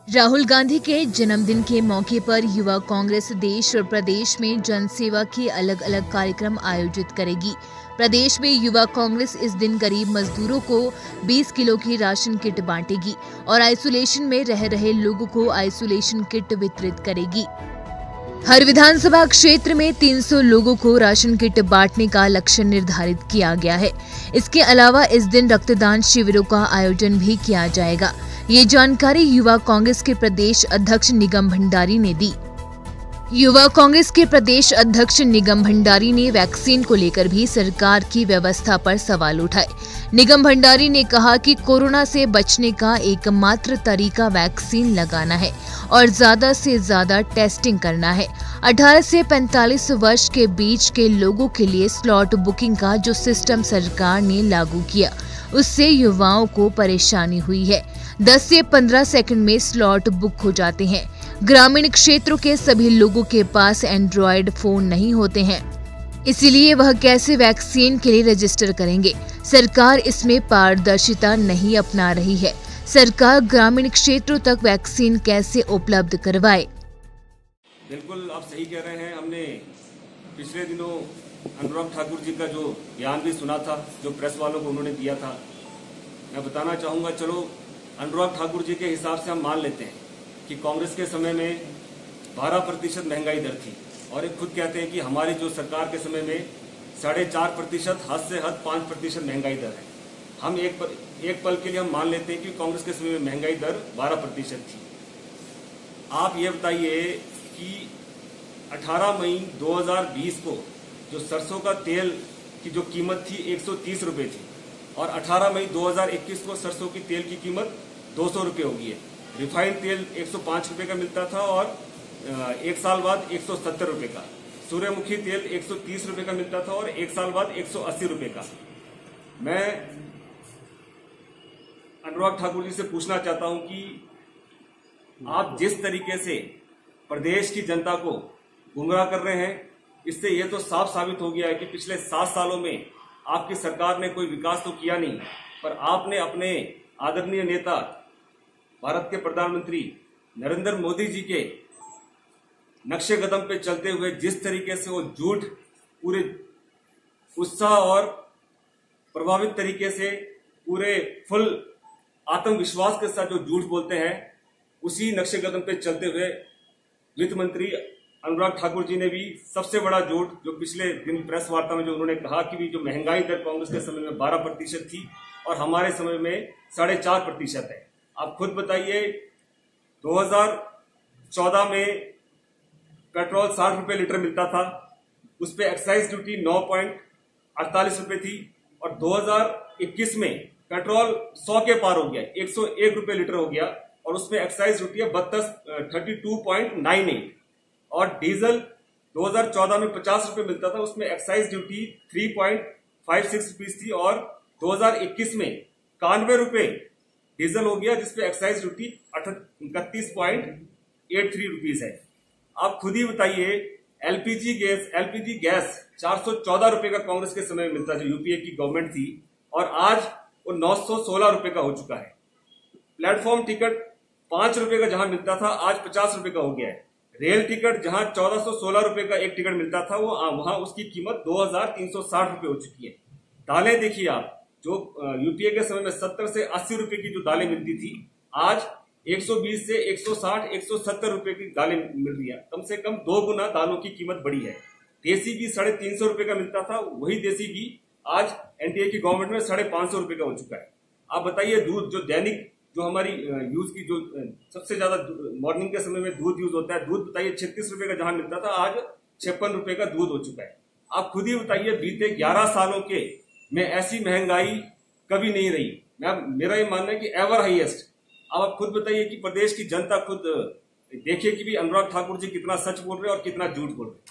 राहुल गांधी के जन्मदिन के मौके पर युवा कांग्रेस देश और प्रदेश में जनसेवा के अलग अलग कार्यक्रम आयोजित करेगी। प्रदेश में युवा कांग्रेस इस दिन गरीब मजदूरों को 20 किलो की राशन किट बांटेगी और आइसोलेशन में रह रहे लोगों को आइसोलेशन किट वितरित करेगी। हर विधानसभा क्षेत्र में 300 लोगों को राशन किट बांटने का लक्ष्य निर्धारित किया गया है। इसके अलावा इस दिन रक्तदान शिविरों का आयोजन भी किया जाएगा। ये जानकारी युवा कांग्रेस के प्रदेश अध्यक्ष निगम भंडारी ने दी। युवा कांग्रेस के प्रदेश अध्यक्ष निगम भंडारी ने वैक्सीन को लेकर भी सरकार की व्यवस्था पर सवाल उठाए। निगम भंडारी ने कहा कि कोरोना से बचने का एकमात्र तरीका वैक्सीन लगाना है और ज्यादा से ज्यादा टेस्टिंग करना है। 18 से 45 वर्ष के बीच के लोगों के लिए स्लॉट बुकिंग का जो सिस्टम सरकार ने लागू किया, उससे युवाओं को परेशानी हुई है। 10 से 15 सेकंड में स्लॉट बुक हो जाते हैं। ग्रामीण क्षेत्रों के सभी लोगों के पास एंड्रॉयड फोन नहीं होते हैं, इसीलिए वह कैसे वैक्सीन के लिए रजिस्टर करेंगे। सरकार इसमें पारदर्शिता नहीं अपना रही है। सरकार ग्रामीण क्षेत्रों तक वैक्सीन कैसे उपलब्ध करवाए। बिल्कुल आप सही कह रहे हैं। हमने पिछले दिनों अनुराग ठाकुर जी का जो बयान भी सुना था, जो प्रेस वालों को उन्होंने दिया था। मैं बताना चाहूँगा, चलो अनुराग ठाकुर जी के हिसाब से हम मान लेते हैं कि कांग्रेस के समय में 12% महंगाई दर थी और एक खुद कहते हैं कि हमारी जो सरकार के समय में 4.5%, हद से हद 5% महंगाई दर है। हम एक पल के लिए हम मान लेते हैं कि कांग्रेस के समय में महंगाई दर 12% थी। आप ये बताइए कि 18 मई 2020 को जो सरसों का तेल की जो कीमत थी 130 रुपये थी और 18 मई 2021 को सरसों की तेल की कीमत 200 रुपये हो गई है। रिफाइंड तेल 105 रुपये का मिलता था और एक साल बाद 170 रुपये का। सूर्यमुखी तेल 130 रुपये का मिलता था और एक साल बाद 180 रुपये का। मैं अनुराग ठाकुर जी से पूछना चाहता हूं कि आप जिस तरीके से प्रदेश की जनता को गुमराह कर रहे हैं, इससे यह तो साफ साबित हो गया है कि पिछले 7 सालों में आपकी सरकार ने कोई विकास तो किया नहीं, पर आपने अपने आदरणीय नेता भारत के प्रधानमंत्री नरेंद्र मोदी जी के नक्शे कदम पे चलते हुए जिस तरीके से वो झूठ पूरे उत्साह और प्रभावित तरीके से पूरे फुल आत्मविश्वास के साथ जो झूठ बोलते हैं, उसी नक्शे कदम पे चलते हुए वित्त मंत्री अनुराग ठाकुर जी ने भी सबसे बड़ा झूठ जो पिछले दिन प्रेस वार्ता में जो उन्होंने कहा कि भी जो महंगाई दर कांग्रेस के समय में 12% थी और हमारे समय में 4.5% है। आप खुद बताइए, 2014 में पेट्रोल 60 रुपये लीटर मिलता था, उस पर एक्साइज ड्यूटी 9.48 रुपये थी और 2021 में पेट्रोल 100 के पार हो गया, 101 रुपये लीटर हो गया और उसमें एक्साइज ड्यूटी है 32.98 और डीजल 2014 में 50 रुपये मिलता था, उसमें एक्साइज ड्यूटी 3.56 रुपीज थी और 2021 में 91 रुपये डीजल हो गया, जिसपे एक्साइज ड्यूटी 31.83 रुपीज है। आप खुद ही बताइए, एलपीजी गैस 414 रुपए का कांग्रेस के समय में मिलता, जो यूपीए की गवर्नमेंट थी, और आज वो 916 रुपए का हो चुका है। प्लेटफॉर्म टिकट 5 रुपए का जहां मिलता था, आज 50 रुपए का हो गया है। रेल टिकट जहां 1416 रुपए का एक टिकट मिलता था, वो वहां उसकी कीमत 2360 रुपए हो चुकी है। दालें देखिए आप, जो यूपीए के समय में 70 से 80 रुपए की जो दालें मिलती थी, आज 120 से 160, 170 रुपए की दालें मिल रही है। कम से कम 2 गुना दालों की कीमत बढ़ी है। देसी घी 350 रुपए का मिलता था, वही देसी घी आज एनडीए की गवर्नमेंट में 550 रुपए का हो चुका है। आप बताइए, दूध जो दैनिक जो हमारी यूज की जो सबसे ज्यादा मॉर्निंग के समय में दूध यूज होता है, दूध बताइए 36 रुपए का जहां मिलता था, आज 56 रुपए का दूध हो चुका है। आप खुद ही बताइए, बीते 11 सालों के में ऐसी महंगाई कभी नहीं रही। मेरा ये मानना है कि एवर हाईएस्ट। अब आप खुद बताइए कि प्रदेश की जनता खुद देखिए कि भी अनुराग ठाकुर जी कितना सच बोल रहे हैं और कितना झूठ बोल रहे हैं।